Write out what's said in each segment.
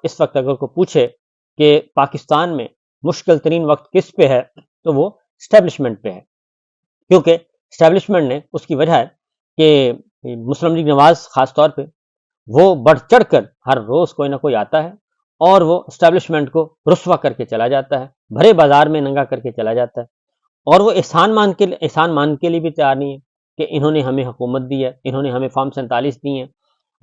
اس وقت اگر کوئی پوچھے کہ پاکستان میں مشکل ترین وقت کس پہ ہے تو وہ اسٹیبلشمنٹ پہ ہے، کیونکہ اسٹیبلشمنٹ نے اس کی وجہ ہے کہ مسلم لیگ نواز خاص طور پہ وہ بڑھ چڑھ کر ہر روز کوئی نہ کوئی آتا ہے اور وہ اسٹیبلشمنٹ کو رسوا کر کے چلا جاتا ہے، بھرے بازار میں ننگا کر کے چلا جاتا ہے، اور وہ احسان مان کے لیے بھی تیار نہیں ہے کہ انہوں نے ہمیں حکومت دی ہے، انہوں نے ہمیں فارم 47 دی ہیں۔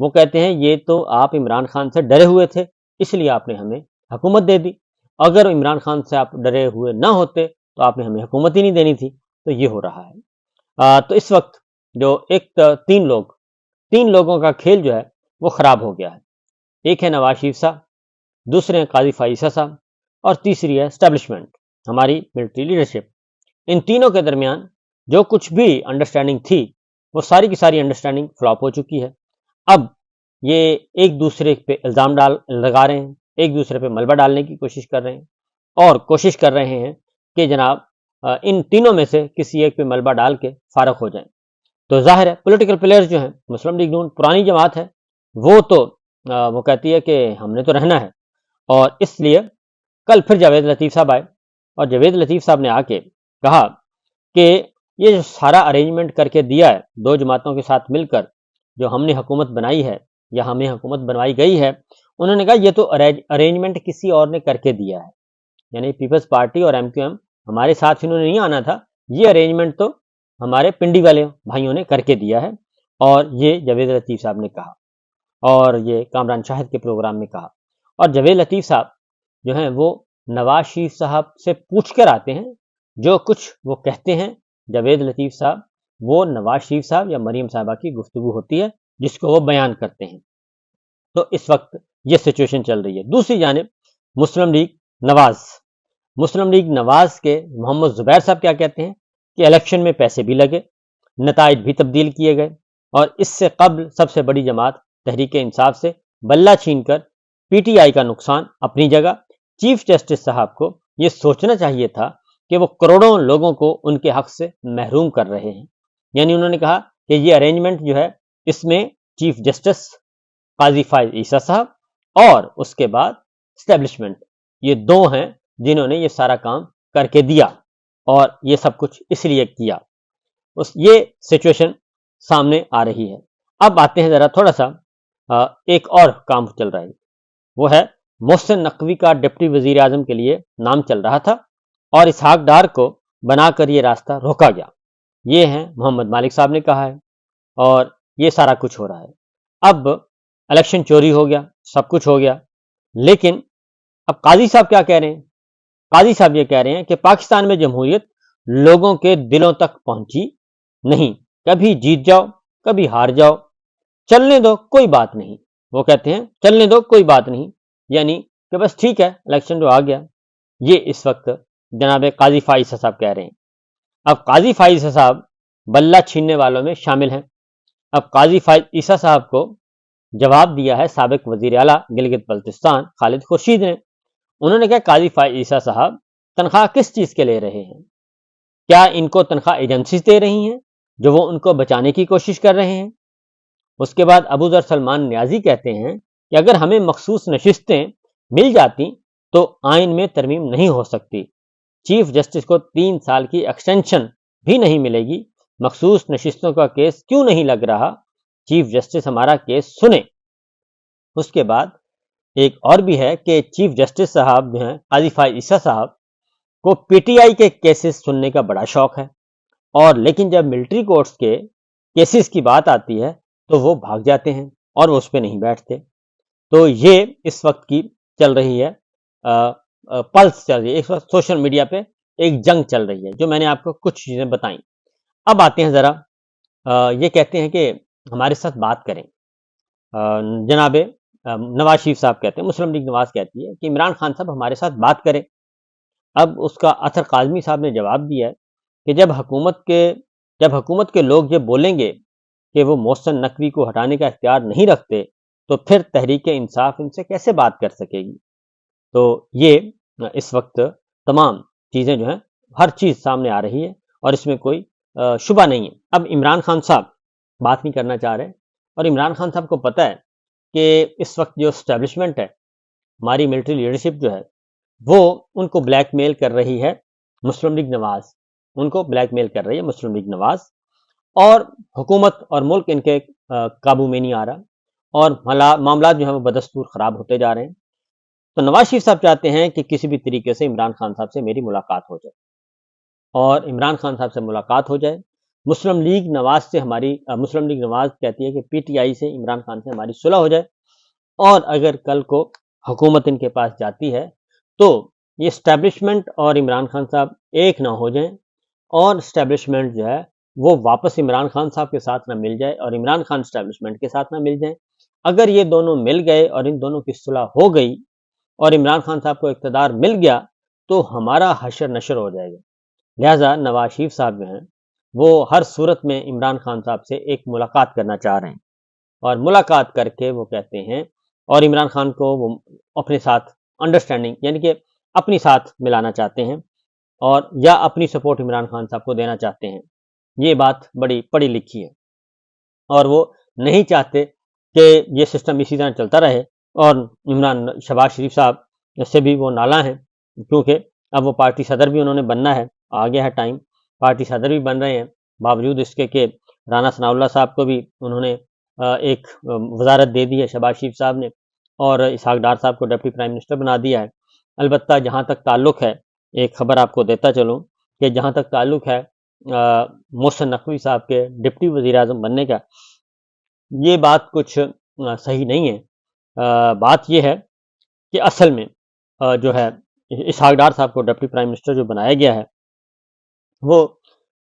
وہ کہتے ہیں یہ تو آپ عمران خان سے ڈرے ہوئے تھے اس لیے آپ نے ہمیں حکومت دے دی، اگر عمران خان سے آپ ڈرے ہوئے نہ ہوتے تو آپ نے ہمیں حکومت ہی نہیں دینی تھی۔ تو یہ ہو رہا ہے۔ تو اس وقت جو تین لوگوں کا کھیل جو ہے وہ خراب ہو گیا ہے۔ ایک ہے نواز شریف صاحب، دوسرے ہیں قاضی فائز عیسیٰ صاحب، اور تیسری ہے اسٹیبلشمنٹ، ہماری ملٹری لیڈرشپ۔ ان تینوں کے درمیان جو کچھ بھی انڈرسٹینڈنگ تھی وہ ساری کی ساری انڈرسٹینڈنگ فلاپ ہو چکی ہے۔ اب یہ ایک دوسرے پہ الزام لگا رہے ہیں، ایک دوسرے پہ ملبہ ڈالنے کی کوشش کر رہے ہیں، اور کوشش کر رہے ہیں کہ جناب ان تینوں میں سے کسی ایک پہ ملبہ ڈال کے فارغ ہو جائیں۔ تو ظاہر ہے پولیٹیکل پلیئرز جو ہیں، مسلم لیگ نون پرانی جماعت ہے، وہ کہتی ہے کہ ہم نے تو رہنا ہے، اور اس لیے کل پھر جاوید لطیف صاحب آئے، اور جاوید لطیف صاحب نے آ کے کہا کہ یہ جو سارا ارینجمنٹ کر کے دیا ہے دو جماعتوں کے ساتھ مل کر، جو ہم نے حکومت بنائی ہے یا ہمیں حکومت بنوائی گئی ہے، انہوں نے کہا یہ تو ارینجمنٹ کسی اور نے کر کے دیا ہے، یعنی پیپلز پارٹی اور MQM ہمارے ساتھ انہوں نے نہیں آنا تھا، یہ ارینجمنٹ تو ہمارے پنڈی والے بھائیوں نے کر کے دیا ہے۔ اور یہ جاوید لطیف صاحب نے کہا، اور یہ کامران شاہد کے پروگرام میں کہا۔ اور جاوید لطیف صاحب جو ہیں وہ نواز شریف صاحب سے پوچھ کر آتے ہیں، جو کچھ وہ کہتے ہیں جاوید لطیف صاحب، وہ نواز شریف صاحب یا مریم صاحبہ کی گفتگو ہوتی ہے جس کو وہ بیان کرتے ہیں۔ تو اس وقت یہ سچویشن چل رہی ہے۔ دوسری جانب مسلم لیگ نواز کے محمد زبیر صاحب کیا کہتے ہیں کہ الیکشن میں پیسے بھی لگے، نتائج بھی تبدیل کیے گئے، اور اس سے قبل سب سے بڑی جماعت تحریک انصاف سے بلہ چھین کر PTI کا نقصان اپنی جگہ۔ چیف جسٹس صاحب کو یہ سوچنا چاہیے تھا کہ وہ کروڑوں لوگوں کو ان کے حق سے محروم کر رہے ہیں، یعنی انہوں نے کہا کہ یہ ارینجمنٹ جو ہے اس میں چیف جسٹس قاضی فائز عیسیٰ صاحب اور اس کے بعد اسٹیبلشمنٹ، یہ دو ہیں جنہوں نے یہ سارا کام کر کے دیا، اور یہ سب کچھ اس لیے کیا۔ یہ سچویشن سامنے آ رہی ہے۔ اب آتے ہیں ذرا تھوڑا سا ایک اور کام چل رہا ہے، وہ ہے محسن نقوی کا ڈپٹی وزیر اعظم کے لیے نام چل رہا تھا اور اسحاق ڈار کو بنا کر یہ راستہ روکا گیا، یہ ہیں محمد مالک صاحب نے کہا ہے، اور یہ سارا کچھ ہو رہا ہے۔ اب الیکشن چوری ہو گیا، سب کچھ ہو گیا، لیکن اب قاضی صاحب کیا کہہ رہے ہیں؟ قاضی صاحب یہ کہہ رہے ہیں کہ پاکستان میں جمہوریت لوگوں کے دلوں تک پہنچی نہیں، کبھی جیت جاؤ کبھی ہار جاؤ، چلنے دو کوئی بات نہیں۔ وہ کہتے ہیں چلنے دو کوئی بات نہیں، یعنی کہ بس ٹھیک ہے الیکشن جو آ گیا۔ یہ اس وقت جناب قاضی فائز صاحب کہہ رہے ہیں۔ اب قاضی فائز صاحب بلہ چھیننے والوں میں شامل ہیں۔ اب قاضی فائز عیسیٰ صاحب کو جواب دیا ہے سابق وزیر اعلیٰ گلگت بلتستان خالد خورشید نے۔ انہوں نے کہا قاضی فائز عیسیٰ صاحب تنخواہ کس چیز کے لے رہے ہیں؟ کیا ان کو تنخواہ ایجنسیز دے رہی ہیں جو وہ ان کو بچانے کی کوشش کر رہے ہیں؟ اس کے بعد ابو ذر سلمان نیازی کہتے ہیں کہ اگر ہمیں مخصوص نشستیں مل جاتی تو آئین میں ترمیم نہیں ہو سکتی، چیف جسٹس کو 3 سال کی ایکسٹینشن بھی نہیں ملے گی، مخصوص نشستوں کا کیس کیوں نہیں لگ رہا، چیف جسٹس ہمارا کیس سنیں۔ اس کے بعد ایک اور بھی ہے کہ چیف جسٹس صاحب جو ہیں قاضی فائز عیسیٰ صاحب کو PTI کے کیسز سننے کا بڑا شوق ہے، اور لیکن جب ملٹری کورٹس کے کیسز کی بات آتی ہے تو وہ بھاگ جاتے ہیں اور وہ اس پہ نہیں بیٹھتے۔ تو یہ اس وقت کی چل رہی ہے پلس چل رہی ہے، اس وقت سوشل میڈیا پہ ایک جنگ چل رہی ہے، جو میں نے آپ کو کچھ چیزیں بتائیں۔ اب آتے ہیں ذرا یہ کہتے ہیں کہ ہمارے ساتھ بات کریں، جناب نواز شریف صاحب کہتے ہیں، مسلم لیگ نواز کہتی ہے کہ عمران خان صاحب ہمارے ساتھ بات کریں۔ اب اس کا اطہر کاظمی صاحب نے جواب دیا ہے کہ جب حکومت کے لوگ یہ بولیں گے کہ وہ محسن نقوی کو ہٹانے کا اختیار نہیں رکھتے تو پھر تحریک انصاف ان سے کیسے بات کر سکے گی؟ تو یہ اس وقت تمام چیزیں جو ہیں ہر چیز سامنے آ رہی ہے اور اس میں کوئی شبہ نہیں ہے۔ اب عمران خان صاحب بات نہیں کرنا چاہ رہے، اور عمران خان صاحب کو پتہ ہے کہ اس وقت جو اسٹیبلشمنٹ ہے ہماری ملٹری لیڈرشپ جو ہے وہ ان کو بلیک میل کر رہی ہے، مسلم لیگ نواز ان کو بلیک میل کر رہی ہے مسلم لیگ نواز، اور حکومت اور ملک ان کے قابو میں نہیں آ رہا، اور معاملات جو ہیں وہ بدستور خراب ہوتے جا رہے ہیں۔ تو نواز شریف صاحب چاہتے ہیں کہ کسی بھی طریقے سے عمران خان صاحب سے میری ملاقات ہو جائے، اور عمران خان صاحب سے ملاقات ہو جائے۔ مسلم لیگ نواز سے ہماری مسلم لیگ نواز کہتی ہے کہ پی ٹی آئی سے عمران خان سے ہماری صلح ہو جائے، اور اگر کل کو حکومت ان کے پاس جاتی ہے تو یہ اسٹیبلشمنٹ اور عمران خان صاحب ایک نہ ہو جائیں، اور اسٹیبلشمنٹ جو ہے وہ واپس عمران خان صاحب کے ساتھ نہ مل جائے اور عمران خان اسٹیبلشمنٹ کے ساتھ نہ مل جائیں۔ اگر یہ دونوں مل گئے اور ان دونوں کی صلح ہو گئی اور عمران خان صاحب کو اقتدار مل گیا تو ہمارا حشر نشر ہو جائے گا۔ لہٰذا نواز شریف صاحب جو ہیں وہ ہر صورت میں عمران خان صاحب سے ایک ملاقات کرنا چاہ رہے ہیں، اور ملاقات کر کے وہ کہتے ہیں، اور عمران خان کو وہ اپنے ساتھ انڈرسٹینڈنگ یعنی کہ اپنی ساتھ ملانا چاہتے ہیں، اور یا اپنی سپورٹ عمران خان صاحب کو دینا چاہتے ہیں۔ یہ بات بڑی پڑھی لکھی ہے، اور وہ نہیں چاہتے کہ یہ سسٹم اسی طرح چلتا رہے، اور شہباز شریف صاحب سے بھی وہ نالاں ہیں، کیونکہ اب وہ پارٹی صدر بھی انہوں نے بننا ہے، آ گیا ہے ٹائم، پارٹی صدر بھی بن رہے ہیں، باوجود اس کے کہ رانا ثناء اللہ صاحب کو بھی انہوں نے ایک وزارت دے دی ہے شہباز شریف صاحب نے، اور اسحاق ڈار صاحب کو ڈپٹی پرائم منسٹر بنا دیا ہے۔ البتہ جہاں تک تعلق ہے، ایک خبر آپ کو دیتا چلوں کہ جہاں تک تعلق ہے محسن نقوی صاحب کے ڈپٹی وزیر اعظم بننے کا، یہ بات کچھ صحیح نہیں ہے۔ بات یہ ہے کہ اصل میں جو ہے اسحاق ڈار صاحب کو ڈپٹی پرائم منسٹر جو بنایا گیا ہے، وہ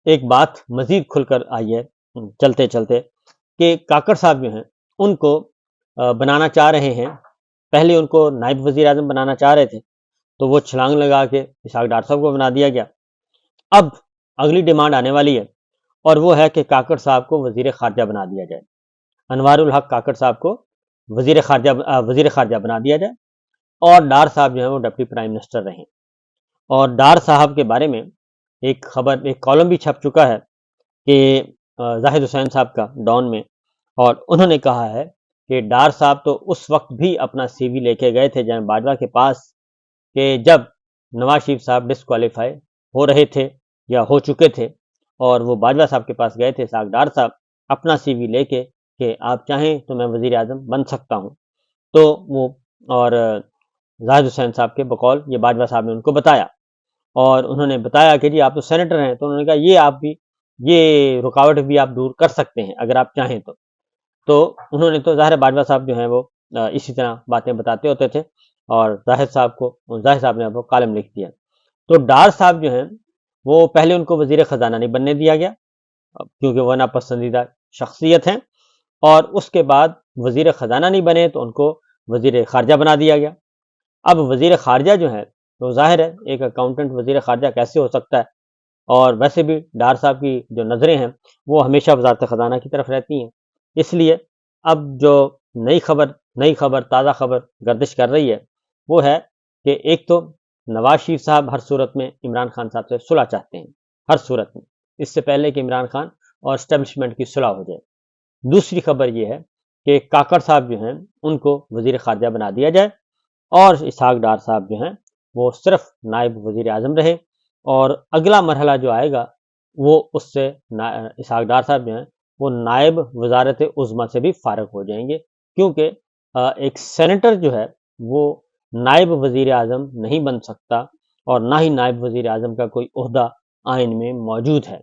ایک بات مزید کھل کر آئی ہے چلتے چلتے کہ کاکڑ صاحب جو ہیں ان کو بنانا چاہ رہے ہیں، پہلے ان کو نائب وزیر اعظم بنانا چاہ رہے تھے، تو وہ چھلانگ لگا کے اسحاق ڈار صاحب کو بنا دیا گیا۔ اب اگلی ڈیمانڈ آنے والی ہے، اور وہ ہے کہ کاکڑ صاحب کو وزیر خارجہ بنا دیا جائے، انوار الحق کاکڑ صاحب کو وزیر خارجہ بنا دیا جائے، اور ڈار صاحب جو ہیں وہ ڈپٹی پرائم منسٹر رہیں۔ اور ڈار صاحب کے بارے میں ایک کالم بھی چھپ چکا ہے کہ زاہد حسین صاحب کا ڈان میں، اور انہوں نے کہا ہے کہ ڈار صاحب تو اس وقت بھی اپنا سی وی لے کے گئے تھے جناب باجوہ کے پاس کہ جب نواز شریف صاحب ڈسکوالیفائی ہو رہے تھے یا ہو چکے تھے، اور وہ باجوہ صاحب کے پاس گئے تھے اسحاق ڈار صاحب اپنا سی وی لے کے کہ آپ چاہیں تو میں وزیر اعظم بن سکتا ہوں، تو وہ اور زاہد حسین صاحب کے بقول یہ باجوہ صاحب نے ان کو بتایا، اور انہوں نے بتایا کہ جی آپ تو سینیٹر ہیں، تو انہوں نے کہا یہ رکاوٹ بھی آپ دور کر سکتے ہیں اگر آپ چاہیں تو انہوں نے تو ظاہر باجوہ صاحب جو ہیں وہ اسی طرح باتیں بتاتے ہوتے تھے، اور زاہد صاحب نے وہ کالم لکھ دیا۔ تو ڈار صاحب جو ہیں وہ پہلے ان کو وزیر خزانہ نہیں بننے دیا گیا کیونکہ وہ ناپسندیدہ شخصیت ہیں، اور اس کے بعد وزیر خزانہ نہیں بنے تو ان کو وزیر خارجہ بنا دیا گیا۔ اب وزیر خارجہ جو ہے تو ظاہر ہے ایک اکاؤنٹنٹ وزیر خارجہ کیسے ہو سکتا ہے، اور ویسے بھی ڈار صاحب کی جو نظریں ہیں وہ ہمیشہ وزارت خزانہ کی طرف رہتی ہیں، اس لیے اب جو نئی خبر تازہ خبر گردش کر رہی ہے وہ ہے کہ ایک تو نواز شریف صاحب ہر صورت میں عمران خان صاحب سے صلح چاہتے ہیں، ہر صورت میں، اس سے پہلے کہ عمران خان اور اسٹیبلشمنٹ کی صلح ہو جائے۔ دوسری خبر یہ ہے کہ کاکڑ صاحب جو ہیں ان کو وزیر خارجہ بنا دیا جائے، اور اسحاق ڈار صاحب جو ہیں وہ صرف نائب وزیر اعظم رہے، اور اگلا مرحلہ جو آئے گا وہ اس سے اسحاق ڈار صاحب جو ہیں وہ نائب وزارت عظمیٰ سے بھی فارغ ہو جائیں گے، کیونکہ ایک سینیٹر جو ہے وہ نائب وزیر اعظم نہیں بن سکتا، اور نہ ہی نائب وزیر اعظم کا کوئی عہدہ آئین میں موجود ہے۔